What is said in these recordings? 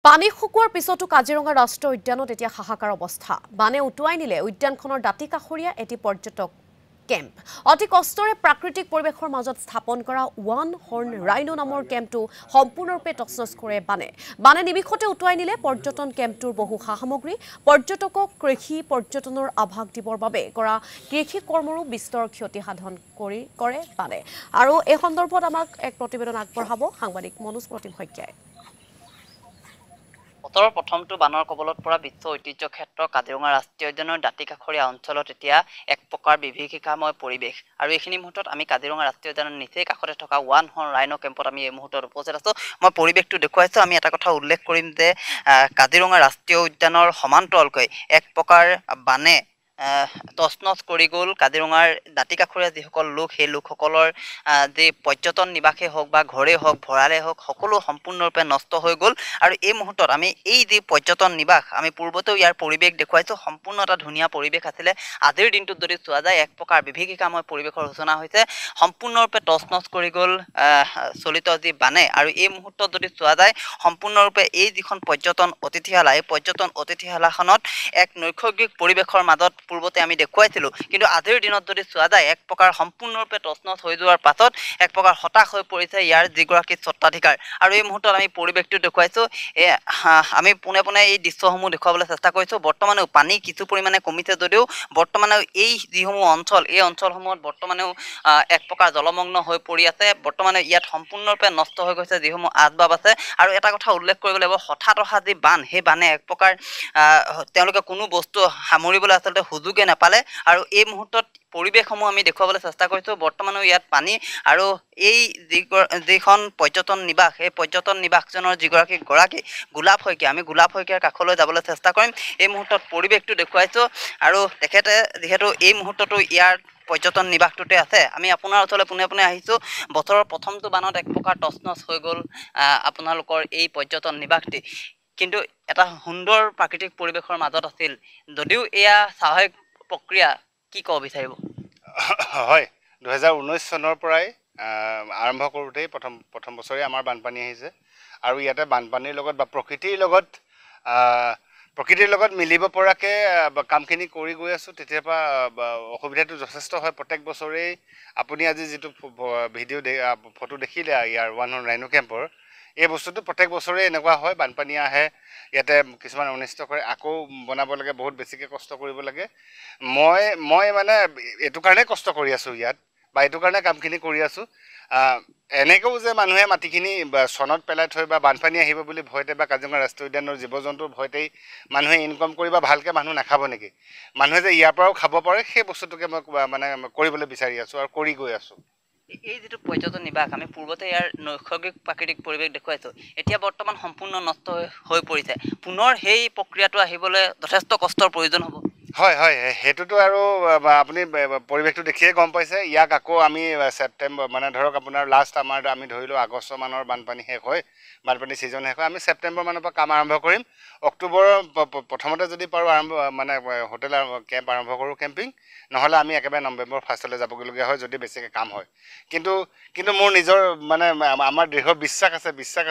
পানী শুকোৱাৰ পিছতো কাজিৰঙা ৰাষ্ট্ৰীয় উদ্যানত এতিয়া হাহাকাৰ অৱস্থা। বানে উটুৱাই নিলে উদ্যানখনৰ দাঁতি কাষৰীয়া এটি পৰ্যটক কেম্প। অতি কষ্টৰে প্ৰাকৃতিক পৰিৱেশৰ মাজত স্থাপন কৰা ওৱান হৰ্ন ৰাইনো নামৰ কেম্পটো সম্পূৰ্ণৰূপে তছনছ কৰে বানে। বানে নিমিষতে উটুৱাই নিলে পৰ্যটন কেম্পটোৰ বহু সা সামগ্ৰী। পৰ্যটকক কৃষি পৰ্যটনৰ আভাস দিবৰ বাবে কৰা কৃষি কৰ্মৰো বিস্তৰ ক্ষতি সাধন কৰে বানে। আৰু এই সন্দৰ্ভত আমাক এক প্ৰতিবেদন আগবঢ়াব সাংবাদিক মনোজ প্ৰতিম শইকীয়াই। বছৰৰ প্ৰথমটো বানৰ কবলত পৰা বিশ্ব ঐতিহ্য ক্ষেত্ৰ কাজিৰঙা ৰাষ্ট্ৰীয় উদ্যানৰ দাঁতি কাষৰীয়া অঞ্চলত এতিয়া এক প্ৰকাৰ বিভীষিকাময় পৰিৱেশ। আৰু এইখিনি মুহূৰ্তত আমি কাজিৰঙা ৰাষ্ট্ৰীয় উদ্যানৰ নিচেই কাষতে থকা ওৱান হৰ্ন ৰাইনো কেম্পত আমি এই মুহূৰ্তত উপস্থিত আছোঁ। মই পৰিৱেশটো দেখুৱাইছোঁ। আমি এটা কথা উল্লেখ কৰিম যে কাজিৰঙা ৰাষ্ট্ৰীয় উদ্যানৰ সমান্তৰালকৈ এক প্ৰকাৰ বানে তছনছ কৰি গ'ল কাজিৰঙাৰ দাঁতি কাষৰীয়া যিসকল লোক, সেই লোকসকলৰ যি পৰ্যটন নিবাসেই হওক বা ঘৰেই হওক, ভঁৰালেই হওক, সকলো সম্পূৰ্ণৰূপে নষ্ট হৈ গ'ল। আৰু এই মুহূৰ্তত আমি এই যি পৰ্যটন নিবাস, আমি পূৰ্বতেও ইয়াৰ পৰিৱেশ দেখুৱাইছোঁ, সম্পূৰ্ণ এটা ধুনীয়া পৰিৱেশ আছিলে। আজিৰ দিনটোত যদি চোৱা যায় এক প্ৰকাৰ বিভীষিকাময় পৰিৱেশৰ সূচনা হৈছে। সম্পূৰ্ণৰূপে তছনছ কৰি গ'ল চলিত যি বানে। আৰু এই মুহূৰ্তত যদি চোৱা যায় সম্পূৰ্ণৰূপে এই যিখন পৰ্যটন অতিথিশালা, এই পৰ্যটন অতিথিশালাখনত এক নৈসৰ্গিক পৰিৱেশৰ মাজত পূৰ্বতে আমি দেখুৱাইছিলোঁ, কিন্তু আজিৰ দিনত যদি চোৱা যায় এক প্ৰকাৰ সম্পূৰ্ণৰূপে তছনছ হৈ যোৱাৰ পাছত এক প্ৰকাৰ হতাশ হৈ পৰিছে ইয়াৰ যিগৰাকী স্বত্বাধিকাৰ। আৰু এই মুহূৰ্তত আমি পৰিৱেশটো দেখুৱাইছোঁ। আমি পোনে পোনে এই দৃশ্যসমূহ দেখুৱাবলৈ চেষ্টা কৰিছোঁ। বৰ্তমানেও পানী কিছু পৰিমাণে কমিছে যদিও বৰ্তমানেও এই যিসমূহ অঞ্চল, এই অঞ্চলসমূহত বৰ্তমানেও এক প্ৰকাৰ জলমগ্ন হৈ পৰি আছে। বৰ্তমানে ইয়াত সম্পূৰ্ণৰূপে নষ্ট হৈ গৈছে যিসমূহ আচবাব আছে। আৰু এটা কথা উল্লেখ কৰিব লাগিব, হঠাৎ অহা যি বান, সেই বানে এক প্ৰকাৰ তেওঁলোকে কোনো বস্তু সামৰিবলৈ আচলতে সুযোগে নাপালে। আৰু এই মুহূৰ্তত পৰিৱেশসমূহ আমি দেখুৱাবলৈ চেষ্টা কৰিছোঁ। বৰ্তমানেও ইয়াত পানী আৰু এই যিখন পৰ্যটন নিবাস, এই পৰ্যটন নিবাসজনৰ যিগৰাকী গোলাপ শইকীয়া, আমি গোলাপ শইকীয়াৰ কাষলৈ যাবলৈ চেষ্টা কৰিম। এই মুহূৰ্তত পৰিৱেশটো দেখুৱাইছোঁ। আৰু তেখেতে যিহেতু এই মুহূৰ্ততো ইয়াৰ পৰ্যটন নিবাসটোতে আছে, আমি আপোনাৰ ওচৰলৈ পোনে পোনে আহিছোঁ। বছৰৰ প্ৰথমটো বানত এক প্ৰকাৰ তছনছ হৈ গ'ল আপোনালোকৰ এই পৰ্যটন নিবাসটি, কিন্তু এটা সুন্দৰ প্ৰাকৃতিক পৰিৱেশৰ মাজত আছিল। যদিও এয়া স্বাভাৱিক প্ৰক্ৰিয়া, কি ক'ব বিচাৰিব? হয়, 2019 চনৰ পৰাই আৰম্ভ কৰোঁতেই প্ৰথম বছৰে আমাৰ বানপানী আহিছে। আৰু ইয়াতে বানপানীৰ লগত বা প্ৰকৃতিৰ লগত মিলিব পৰাকৈ কামখিনি কৰি গৈ আছোঁ। তেতিয়াৰ পৰা অসুবিধাটো যথেষ্ট হয় প্ৰত্যেক বছৰেই। আপুনি আজি যিটো ফটো দেখিলে ইয়াৰ ওৱান হৰ্ন ৰাইনো কেম্পৰ, এই বস্তুটো প্ৰত্যেক বছৰে এনেকুৱা হয়। বানপানী আহে, ইয়াতে কিছুমান অনিষ্ট কৰে, আকৌ বনাব লাগে, বহুত বেছিকৈ কষ্ট কৰিব লাগে। মই মানে এইটো কাৰণে কষ্ট কৰি আছোঁ ইয়াত, বা এইটো কাৰণে কামখিনি কৰি আছোঁ। এনেকৈও যে মানুহে মাটিখিনি চনত পেলাই থৈ বা বানপানী আহিব বুলি ভয়তে বা কাজিৰঙা ৰাষ্ট্ৰীয় উদ্যানৰ জীৱ জন্তুৰ ভয়তেই মানুহে ইনকম কৰি বা ভালকৈ মানুহ নাখাব নেকি, মানুহে যে ইয়াৰ পৰাও খাব পাৰে, সেই বস্তুটোকে মই মানে কৰিবলৈ বিচাৰি আছোঁ আৰু কৰি গৈ আছোঁ। এই যিটো পৰ্যটন নিবাস, আমি পূৰ্বতে ইয়াৰ নৈসৰ্গিক প্ৰাকৃতিক পৰিৱেশ দেখুৱাইছোঁ, এতিয়া বৰ্তমান সম্পূৰ্ণ নষ্ট হৈ পৰিছে। পুনৰ সেই প্ৰক্ৰিয়াটো আহিবলৈ যথেষ্ট কষ্টৰ প্ৰয়োজন হ'ব। হয়, সেইটোতো আৰু আপুনি পৰিৱেশটো দেখিয়ে গম পাইছে। ইয়াক আকৌ আমি ছেপ্টেম্বৰ, মানে ধৰক আপোনাৰ লাষ্ট আমি ধৰিলোঁ আগষ্ট মানৰ বানপানী শেষ হয়, বানপানী ছিজন শেষ হয়, আমি ছেপ্টেম্বৰ মানৰ পৰা কাম আৰম্ভ কৰিম। অক্টোবৰৰ প্ৰথমতে যদি পাৰোঁ মানে হোটেল কেম্প আৰম্ভ কৰোঁ, কেম্পিং। নহ'লে আমি একেবাৰে নৱেম্বৰ ফাৰ্ষ্টলৈ যাবগৈলগীয়া হয় যদি বেছিকৈ কাম হয়। কিন্তু মোৰ নিজৰ মানে আমাৰ দৃঢ় বিশ্বাস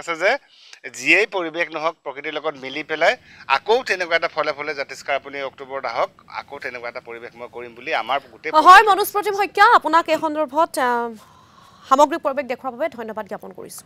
আছে যে যিয়েই পৰিৱেশ নহওক, প্ৰকৃতিৰ লগত মিলি পেলাই আকৌ তেনেকুৱা এটা ফলে জাতিষ্কাৰ আপুনি অক্টোবৰত আহক, আকৌ তেনেকুৱা এটা পৰিৱেশ মই কৰিম বুলি আমাৰ গোটেই। হয়, মনোজ প্ৰতিম শইকীয়া, আপোনাক এই সন্দৰ্ভত সামগ্ৰিক পৰিৱেশ দেখুওৱাৰ বাবে ধন্যবাদ জ্ঞাপন কৰিছোঁ।